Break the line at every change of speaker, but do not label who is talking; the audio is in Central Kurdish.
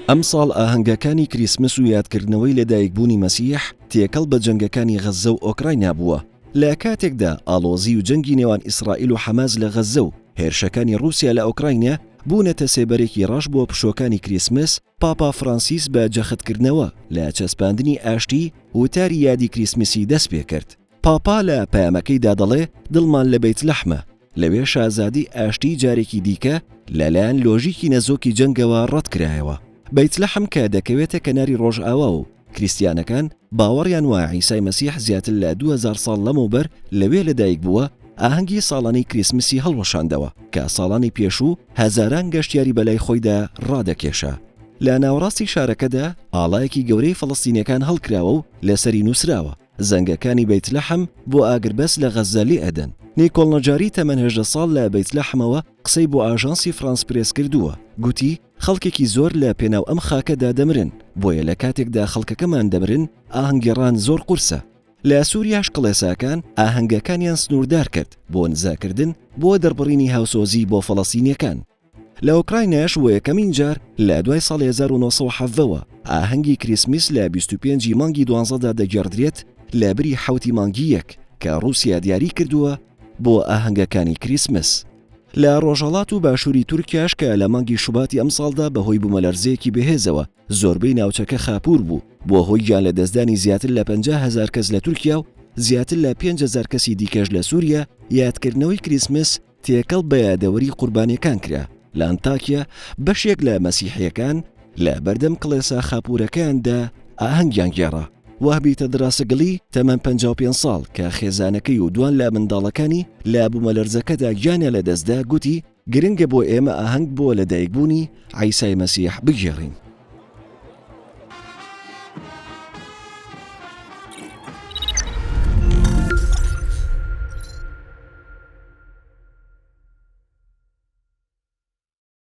ئەمساڵ ئاهەنگەکانی کریسمس و یادکردنەوەی لەدایکبوونی مەسیح تێکەڵ بە جەنگەکانی غەزە و ئۆکراینیا بووە. لە کاتێکدا ئاڵۆزی و جەنگی نێوان ئیسرائیل و حەماس لە غەزە و هێرشەکانی رووسیا لە ئۆکراینیا بوونەتە سێبەرێکی ڕەش بۆ پشۆکانی کریسمس، پاپا فرانسیس بە جەختکردنەوە لە چەسپاندنی ئاشتی وتاری یادی کریسمسی دەست پێ کرد. پاپا لە پەیامەکەیدا دەڵێ دڵمان لە بەیت لەحمە، لەوێ شازادی ئاشتی جارێکی دیکە لەلایەن لۆژیکی نەزۆکی جەنگەوە ڕەت کرایەوە. بەیت لەحم کە دەکەوێتە کەناری ڕۆژئاوا و کریسیانەکان باوەڕیان وایە عیسای مەسیح زیاتر لە 2000 ساڵ لەمەوبەر لەوێ لەدایک بووە، ئاهەنگی ساڵانەی کریسمسی هەڵوەشاندەوە کە ساڵانی پێشوو هەزاران گەشتیاری بەلای خۆیدا ڕادەکێشە. لە ناوەڕاستی شارەکەدا ئاڵایەکی گەورەی فەڵەستینیەکان هەڵکراوە و لەسەری نووسراوە زەنگەکانی بەیت لەحم بۆ ئاگربەس لە غەزە لێ ئەدەن. نیکۆڵ نەجاری تەمەن 18 ساڵ لە بەیت لەحمەوە قسەی بۆ ئاژانسی فرانس پرێس کردووە. گوتی خەڵکێکی زۆر لە پێناو ئەم خاکەدا دەمرن، بۆیە لە کاتێکدا خەڵکەکەمان دەمرن ئاهەنگێڕان زۆر قورسە. لە سووریاش کڵێساکان ئاهەنگەکانیان سنووردار کرد بۆ نزاکردن بۆ دەربڕینی هاوسۆزی بۆ فەڵەستینیەکان. لە ئۆکرایناش بۆ یەکەمین جار لە دوای ساڵی 1970ەوە ئاهەنگی کریسمس لە 25 مانگی 12دا دەگەڕدرێت لە بری 7 مانگی 1 کە رووسیا دیاری کردووە بۆ ئاهەنگەکانی کریسمس. لە ڕۆژهەڵات و باشووری تورکیاش کە لە مانگی شوباتی ئەم ساڵدا بەهۆی بوومەلەرزەیەکی بەهێزەوە زۆربەی ناوچەکە خاپوور بوو، بۆ هۆی گیان لە دەستدانی زیاتر لە 50,000 کەس لە تورکیا و زیاتر لە 5,000 کەسی دیکەش لە سووریا یادکردنەوەی کریسمس تێکەڵ بە یادەوەری قوربانیەکان کرا. لە ئەنتاکیا بەشێک لە مەسیحیەکان لە بەردەم کڵێسا خاپوورەکەیاندا ئاهەنگیان گێڕا. وهبیتە دراسەگڵی تەمەن 55 ساڵ کە خێزانەکەی و دوان لە منداڵەکانی لە بوومەلەرزەکەدا گیانە لە دەستدا گوتی گرنگە بۆ ئێمە ئاهەنگ بۆ لەدایکبوونی عیسای مەسیح بگێڕین.